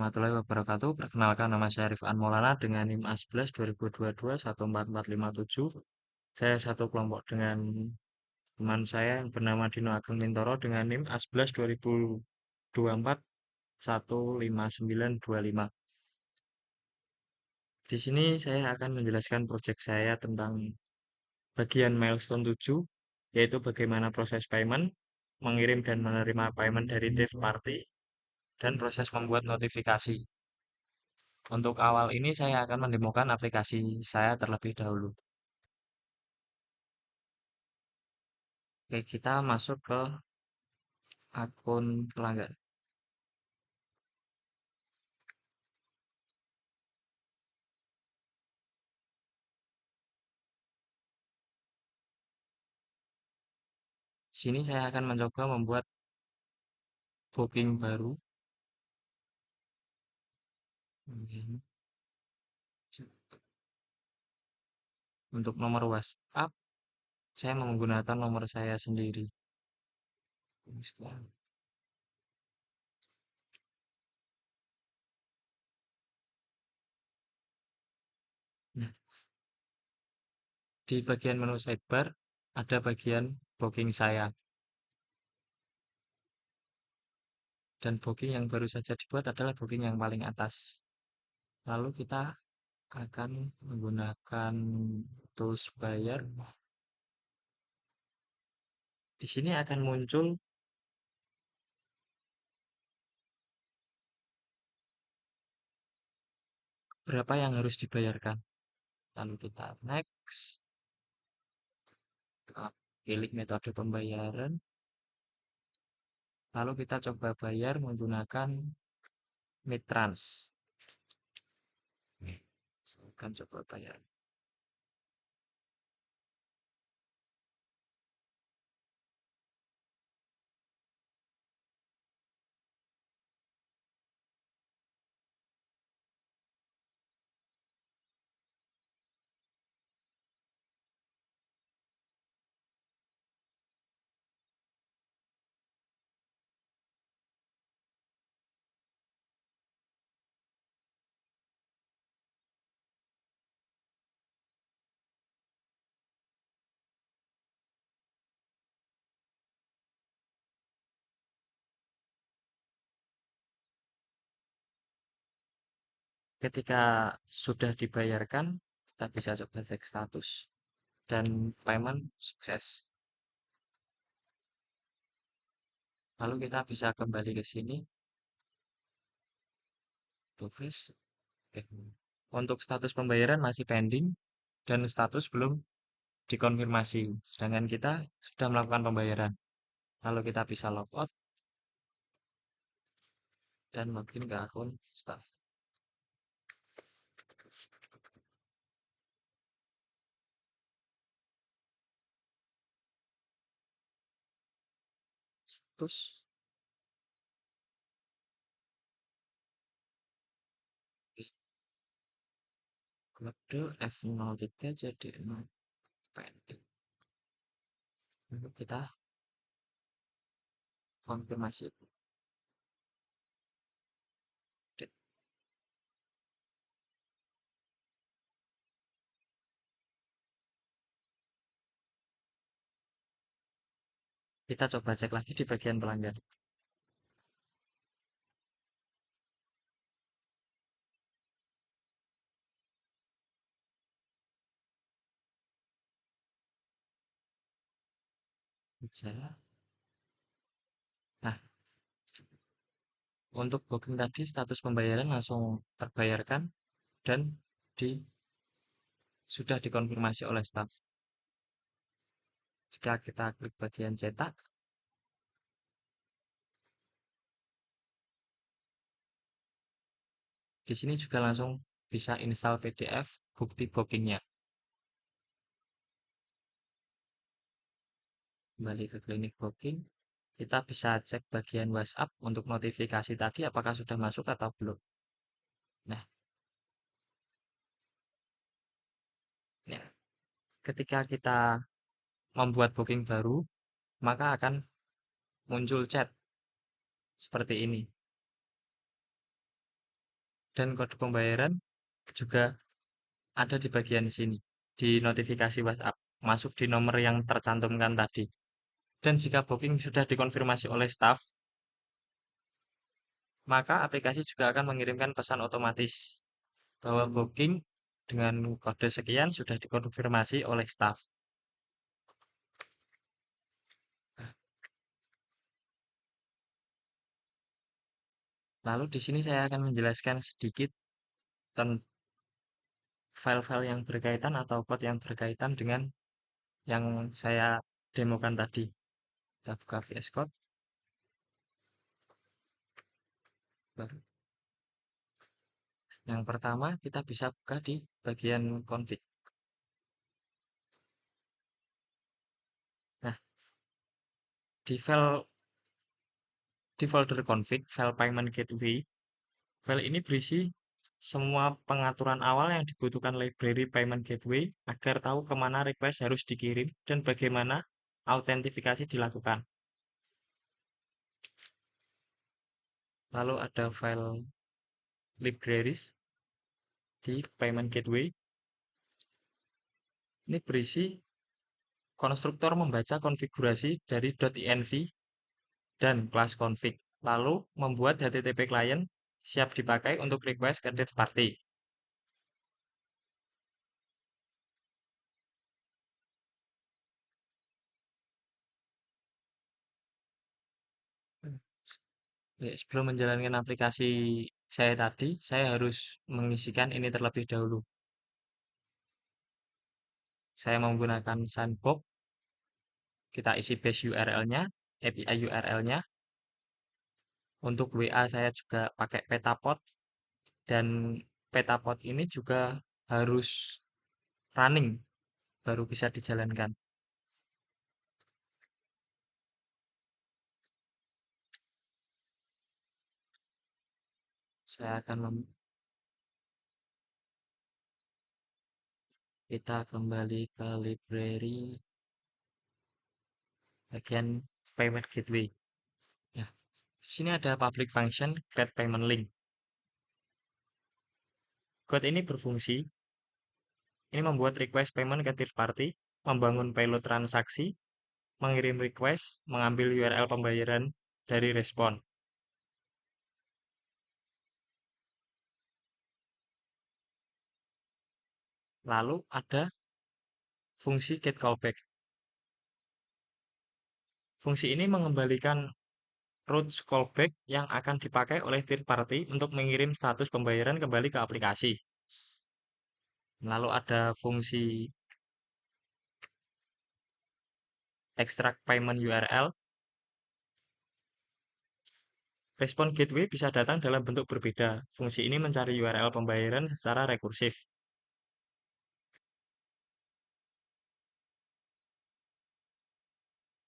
Warahmatullahi wabarakatuh. Perkenalkan nama saya Rifan Maulana dengan NIM A11 2022 14457. Saya satu kelompok dengan teman saya yang bernama Dino Ageng Mintoro dengan NIM A11 2024 15925. Di sini saya akan menjelaskan proyek saya tentang bagian milestone 7, yaitu bagaimana proses payment, mengirim dan menerima payment dari third party, dan proses membuat notifikasi. Untuk awal ini saya akan mendemokan aplikasi saya terlebih dahulu. Oke, kita masuk ke akun pelanggan. Sini saya akan mencoba membuat booking baru. Untuk nomor WhatsApp, saya menggunakan nomor saya sendiri. Nah, di bagian menu sidebar ada bagian booking saya. Dan booking yang baru saja dibuat adalah booking yang paling atas. Lalu kita akan menggunakan tools bayar. Di sini akan muncul berapa yang harus dibayarkan. Lalu kita next, kita pilih metode pembayaran, lalu kita coba bayar menggunakan Midtrans. Saya akan coba bayar. Ketika sudah dibayarkan, kita bisa coba cek status dan payment sukses. Lalu kita bisa kembali ke sini, refresh. Oke. Untuk status pembayaran masih pending dan status belum dikonfirmasi. Sedangkan kita sudah melakukan pembayaran. Lalu kita bisa logout dan login ke akun staff. Status kode F03 jadi 0 pending. Lalu kita konfirmasi. Kita coba cek lagi di bagian pelanggan. Saya. Nah, untuk booking tadi status pembayaran langsung terbayarkan dan di sudah dikonfirmasi oleh staff. Jika kita klik bagian cetak, di sini juga langsung bisa install PDF bukti bookingnya. Kembali ke klinik booking, kita bisa cek bagian WhatsApp untuk notifikasi tadi apakah sudah masuk atau belum. Nah, ya, ketika kita membuat booking baru, maka akan muncul chat seperti ini. Dan kode pembayaran juga ada di bagian sini, di notifikasi WhatsApp, masuk di nomor yang tercantumkan tadi. Dan jika booking sudah dikonfirmasi oleh staff, maka aplikasi juga akan mengirimkan pesan otomatis bahwa booking dengan kode sekian sudah dikonfirmasi oleh staff. Lalu di sini saya akan menjelaskan sedikit tentang file-file yang berkaitan atau code yang berkaitan dengan yang saya demokan tadi. Kita buka VS Code. Baru. Yang pertama kita bisa buka di bagian config. Nah, di folder config, file payment gateway, file ini berisi semua pengaturan awal yang dibutuhkan library payment gateway agar tahu kemana request harus dikirim dan bagaimana autentifikasi dilakukan. Lalu ada file libraries di payment gateway. Ini berisi konstruktor membaca konfigurasi dari .env dan class config, lalu membuat HTTP client siap dipakai untuk request ke third party. Sebelum menjalankan aplikasi saya tadi, saya harus mengisikan ini terlebih dahulu. Saya menggunakan sandbox, kita isi base URL-nya, API URL-nya. Untuk WA saya juga pakai Petapod, dan Petapod ini juga harus running baru bisa dijalankan. Saya akan kita kembali ke library bagian payment gateway. Ya, di sini ada public function create payment link. Code ini berfungsi, ini membuat request payment ke third party, membangun payload transaksi, mengirim request, mengambil URL pembayaran dari respon. Lalu ada fungsi get callback. Fungsi ini mengembalikan routes callback yang akan dipakai oleh third party untuk mengirim status pembayaran kembali ke aplikasi. Lalu ada fungsi extract payment URL. Respon gateway bisa datang dalam bentuk berbeda. Fungsi ini mencari URL pembayaran secara rekursif.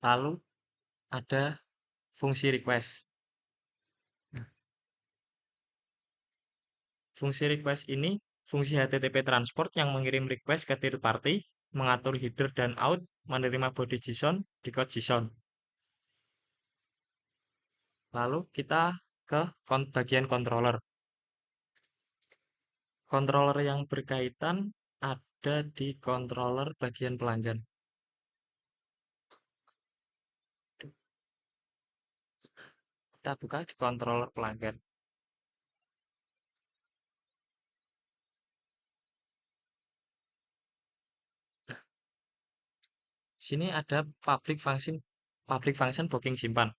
Lalu ada fungsi request. Nah, fungsi request ini fungsi HTTP transport yang mengirim request ke third party, mengatur header dan out, menerima body JSON, decode JSON. Lalu kita ke bagian controller. Controller yang berkaitan ada di controller bagian pelanggan. Kita buka di controller pelanggan. Sini ada public function booking simpan.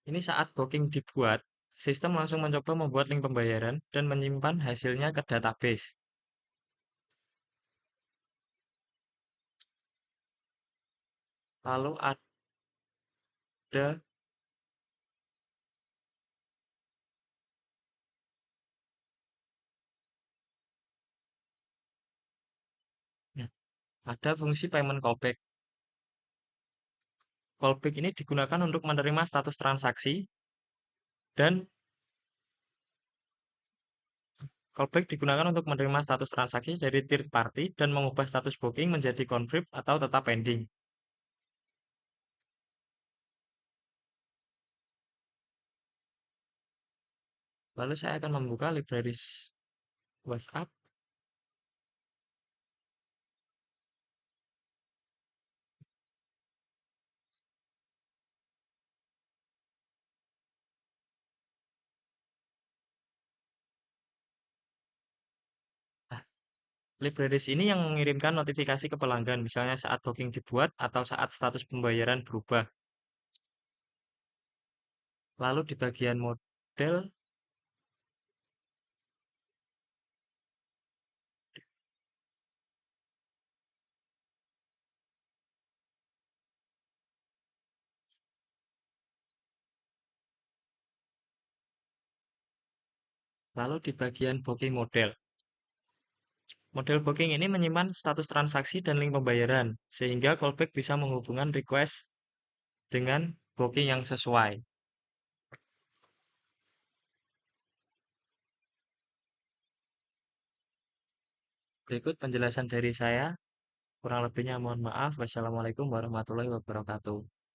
Ini saat booking dibuat, sistem langsung mencoba membuat link pembayaran dan menyimpan hasilnya ke database. Lalu ada ya, ada fungsi payment callback. Callback ini digunakan untuk menerima status transaksi dan callback digunakan untuk menerima status transaksi dari third party dan mengubah status booking menjadi confirm atau tetap pending. Lalu saya akan membuka libraries WhatsApp. Nah, libraries ini yang mengirimkan notifikasi ke pelanggan, misalnya saat booking dibuat atau saat status pembayaran berubah. Lalu di bagian model, lalu di bagian booking model. Model booking ini menyimpan status transaksi dan link pembayaran, sehingga callback bisa menghubungkan request dengan booking yang sesuai. Berikut penjelasan dari saya. Kurang lebihnya mohon maaf. Wassalamualaikum warahmatullahi wabarakatuh.